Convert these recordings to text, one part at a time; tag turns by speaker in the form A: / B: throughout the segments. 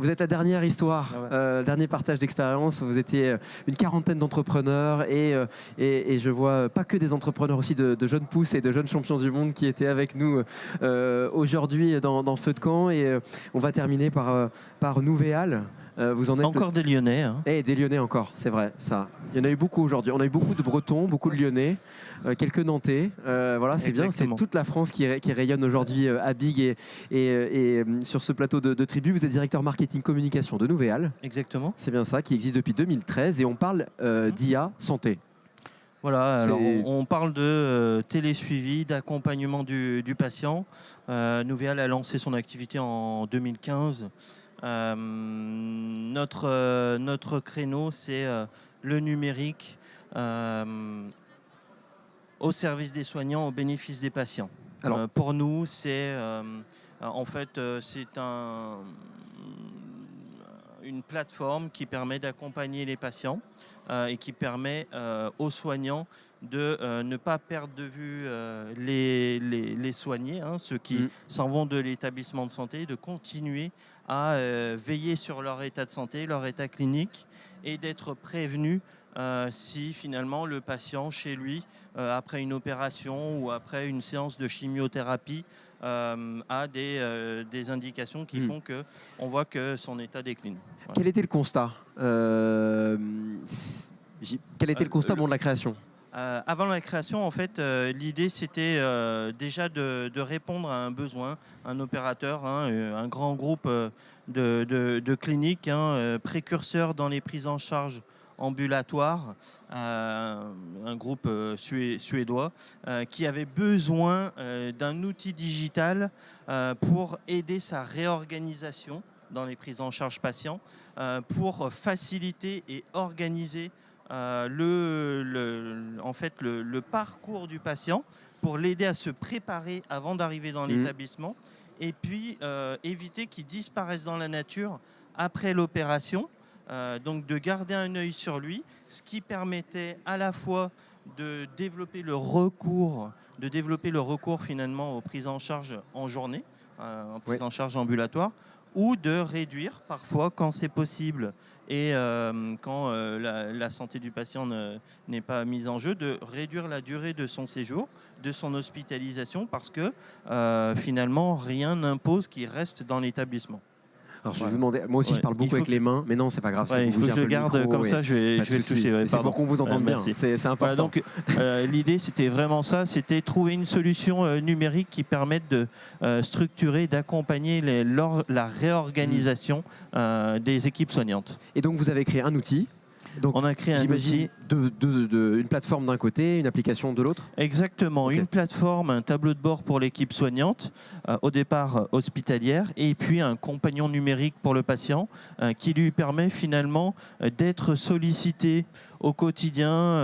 A: Vous êtes la dernière histoire, dernier partage d'expérience. Vous étiez une quarantaine d'entrepreneurs et je vois pas que des entrepreneurs, aussi de jeunes pousses et de jeunes champions du monde qui étaient avec nous aujourd'hui dans Feu de Camp. Et on va terminer par Nouvéal. Vous en êtes
B: encore des Lyonnais. Hein.
A: Eh, des Lyonnais encore, c'est vrai, ça. Il y en a eu beaucoup aujourd'hui. On a eu beaucoup de Bretons, beaucoup de Lyonnais, quelques Nantais. Voilà, c'est bien, c'est toute la France qui rayonne aujourd'hui à Big et sur ce plateau de Tribu. Vous êtes directeur marketing communication de Nouvéal.
B: Exactement.
A: C'est bien ça, qui existe depuis 2013 et on parle d'IA santé.
B: Voilà, alors on parle de télésuivi, d'accompagnement du patient. Nouvéal a lancé son activité en 2015. Notre créneau, c'est le numérique au service des soignants, au bénéfice des patients. Alors, pour nous, c'est en fait c'est une plateforme qui permet d'accompagner les patients et qui permet aux soignants de ne pas perdre de vue les soignés, hein, ceux qui s'en vont de l'établissement de santé, de continuer à veiller sur leur état de santé, leur état clinique et d'être prévenus si finalement le patient chez lui, après une opération ou après une séance de chimiothérapie, a des indications qui font qu'on voit que son état décline. Voilà.
A: Quel était le constat Quel était le constat de la création?
B: Avant la création, en fait, l'idée c'était déjà de répondre à un besoin, un opérateur, hein, un grand groupe de cliniques, hein, précurseurs dans les prises en charge ambulatoires, un groupe suédois qui avait besoin d'un outil digital pour aider sa réorganisation dans les prises en charge patients, pour faciliter et organiser en fait, le parcours du patient pour l'aider à se préparer avant d'arriver dans l'établissement et puis éviter qu'il disparaisse dans la nature après l'opération. Donc de garder un œil sur lui, ce qui permettait à la fois de développer le recours finalement aux prises en charge en journée, en prise en charge ambulatoire, ou de réduire parfois quand c'est possible et quand la santé du patient n'est pas mise en jeu, de réduire la durée de son séjour, de son hospitalisation, parce que finalement rien n'impose qu'il reste dans l'établissement.
A: Alors je vais vous demander, moi aussi je parle beaucoup avec les mains, mais non c'est pas grave.
B: Il faut que je garde comme ça, je vais le toucher.
A: C'est pour qu'on vous entende bien, c'est important.
B: Voilà, donc l'idée c'était vraiment ça, c'était trouver une solution numérique qui permette de structurer, d'accompagner la réorganisation des équipes soignantes.
A: Et donc vous avez créé un outil. Donc,
B: on a créé un outil,
A: une plateforme d'un côté, une application de l'autre.
B: Exactement, une plateforme, un tableau de bord pour l'équipe soignante, au départ hospitalière, et puis un compagnon numérique pour le patient qui lui permet finalement d'être sollicité au quotidien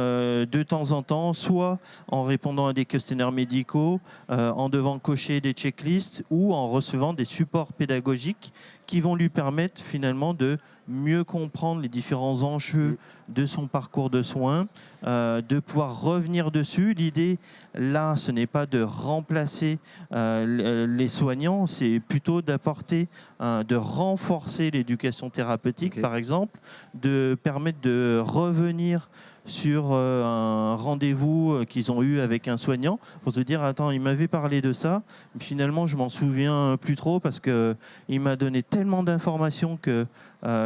B: de temps en temps, soit en répondant à des questionnaires médicaux, en devant cocher des checklists ou en recevant des supports pédagogiques qui vont lui permettre finalement de mieux comprendre les différents enjeux de son parcours de soins, de pouvoir revenir dessus. L'idée, là, ce n'est pas de remplacer les soignants, c'est plutôt d'apporter, de renforcer l'éducation thérapeutique, par exemple, de permettre de revenir sur un rendez-vous qu'ils ont eu avec un soignant pour se dire attends, il m'avait parlé de ça, finalement je m'en souviens plus trop parce qu'il m'a donné tellement d'informations que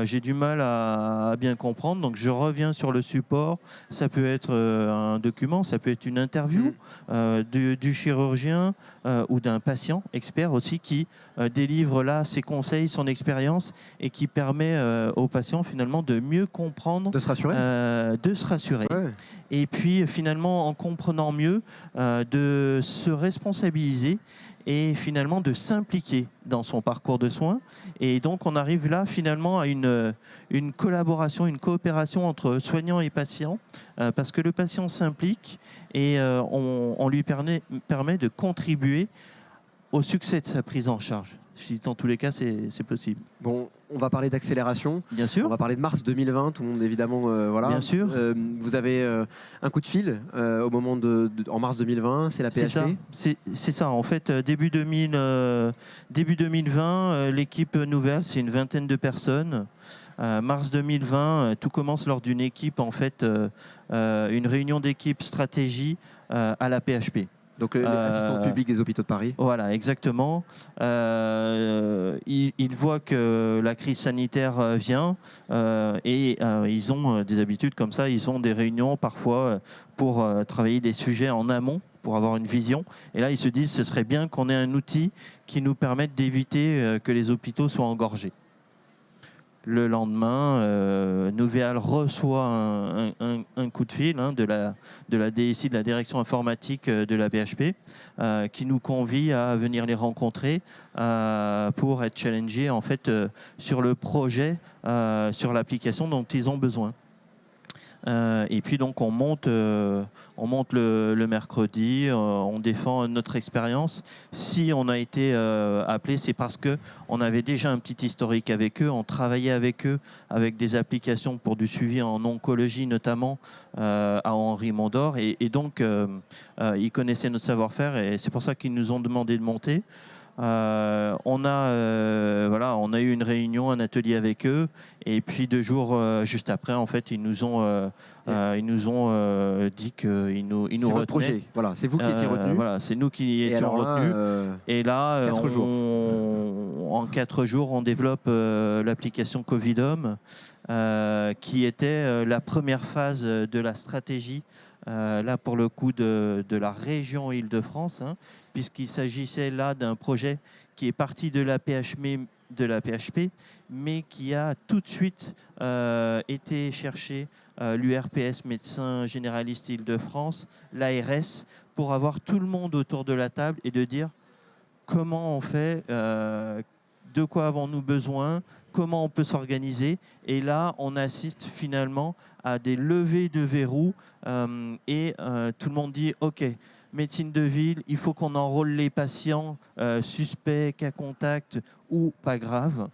B: j'ai du mal à bien comprendre, donc je reviens sur le support. Ça peut être un document, ça peut être une interview du chirurgien ou d'un patient expert aussi qui délivre là ses conseils, son expérience et qui permet au patient finalement de mieux comprendre,
A: de se rassurer.
B: Ouais. Et puis finalement en comprenant mieux de se responsabiliser et finalement de s'impliquer dans son parcours de soins. Et donc on arrive là finalement à une collaboration, une coopération entre soignants et patients parce que le patient s'implique et on lui permet de contribuer au succès de sa prise en charge. Si dans tous les cas, c'est possible.
A: Bon, on va parler d'accélération.
B: Bien sûr.
A: On va parler de mars 2020. Tout le monde, évidemment, voilà.
B: Bien sûr.
A: Vous avez un coup de fil au moment en mars 2020. C'est la PHP.
B: C'est ça. En fait, début 2020, l'équipe nouvelle, c'est une vingtaine de personnes. Mars 2020, tout commence lors d'une équipe, en fait, une réunion d'équipe stratégie à la PHP.
A: Donc l'assistance publique des hôpitaux de Paris.
B: Voilà, exactement. Ils voient que la crise sanitaire vient et ils ont des habitudes comme ça. Ils ont des réunions parfois pour travailler des sujets en amont, pour avoir une vision. Et là, ils se disent ce serait bien qu'on ait un outil qui nous permette d'éviter que les hôpitaux soient engorgés. Le lendemain, Nouvéal reçoit un coup de fil de la DSI, de la direction informatique de la PHP, qui nous convie à venir les rencontrer pour être challengés en fait, sur le projet, sur l'application dont ils ont besoin. Et puis donc on monte le mercredi, on défend notre expérience. Si on a été appelé, c'est parce qu'on avait déjà un petit historique avec eux, on travaillait avec eux avec des applications pour du suivi en oncologie notamment à Henri Mondor. Et donc ils connaissaient notre savoir-faire et c'est pour ça qu'ils nous ont demandé de monter. On a eu une réunion, un atelier avec eux, et puis 2 jours juste après, en fait, ils nous ont dit qu'ils nous retenaient.
A: C'est votre projet, voilà, c'est vous qui étiez retenu.
B: Voilà, c'est nous qui étions retenus. Et là,
A: 4 jours.
B: En 4 jours, on développe l'application Covidom, qui était la première phase de la stratégie. Là, pour le coup, de la région Île-de-France, puisqu'il s'agissait là d'un projet qui est parti de la PHP, mais qui a tout de suite été chercher l'URPS, médecin généraliste Île-de-France, l'ARS, pour avoir tout le monde autour de la table et de dire comment on fait, de quoi avons-nous besoin, comment on peut s'organiser. Et là, on assiste finalement à des levées de verrous et tout le monde dit « Ok, médecine de ville, il faut qu'on enrôle les patients suspects, cas contacts ou pas graves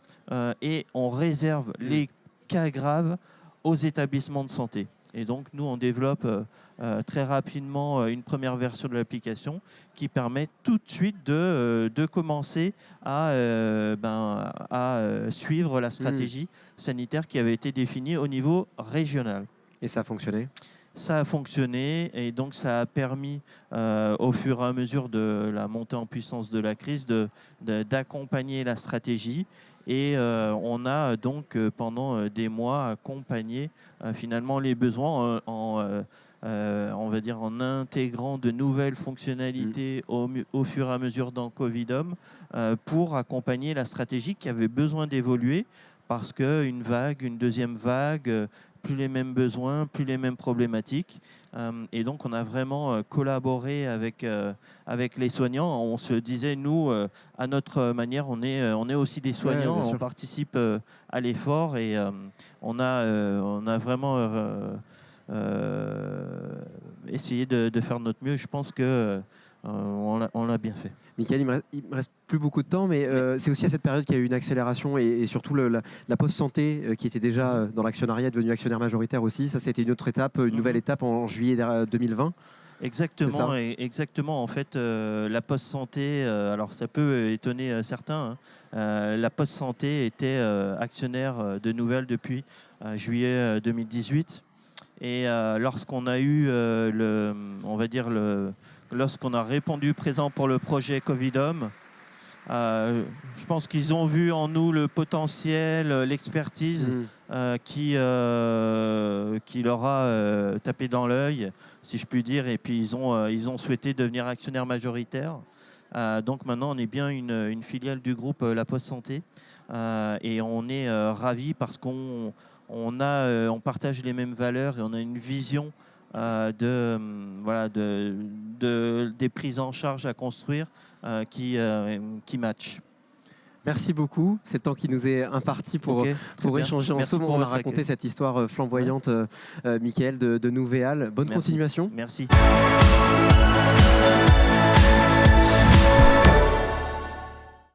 B: et on réserve les cas graves aux établissements de santé. » Et donc, nous, on développe très rapidement une première version de l'application qui permet tout de suite de commencer à suivre la stratégie sanitaire qui avait été définie au niveau régional.
A: Et ça a fonctionné ?
B: Ça a fonctionné et donc ça a permis au fur et à mesure de la montée en puissance de la crise d'accompagner la stratégie. Et on a donc pendant des mois accompagné finalement les besoins on va dire en intégrant de nouvelles fonctionnalités au fur et à mesure dans Covidom pour accompagner la stratégie qui avait besoin d'évoluer parce qu'une vague, une deuxième vague, plus les mêmes besoins, plus les mêmes problématiques. Et donc, on a vraiment collaboré avec les soignants. On se disait, nous, à notre manière, on est aussi des soignants, on participe à l'effort et on a vraiment essayé de faire de notre mieux. Je pense que on l'a bien fait.
A: Mickaël, il me reste plus beaucoup de temps, mais c'est aussi à cette période qu'il y a eu une accélération et surtout la Poste Santé qui était déjà dans l'actionnariat, devenu actionnaire majoritaire aussi. Ça, c'était une autre étape, une nouvelle étape en juillet 2020.
B: Exactement. En fait, la Poste Santé, alors ça peut étonner certains, la Poste Santé était actionnaire de Nouvéal depuis juillet 2018. Et lorsqu'on a eu lorsqu'on a répondu présent pour le projet Covidom, je pense qu'ils ont vu en nous le potentiel, l'expertise qui leur a tapé dans l'œil, si je puis dire, et puis ils ont souhaité devenir actionnaire majoritaire. Donc maintenant, on est bien une filiale du groupe La Poste Santé et on est ravis parce qu'on partage les mêmes valeurs et on a une vision des prises en charge à construire qui matchent.
A: Merci beaucoup. C'est le temps qui nous est imparti pour échanger ensemble. On a raconté cette histoire flamboyante, Mickaël, de Nouvéal. Bonne continuation.
B: Merci.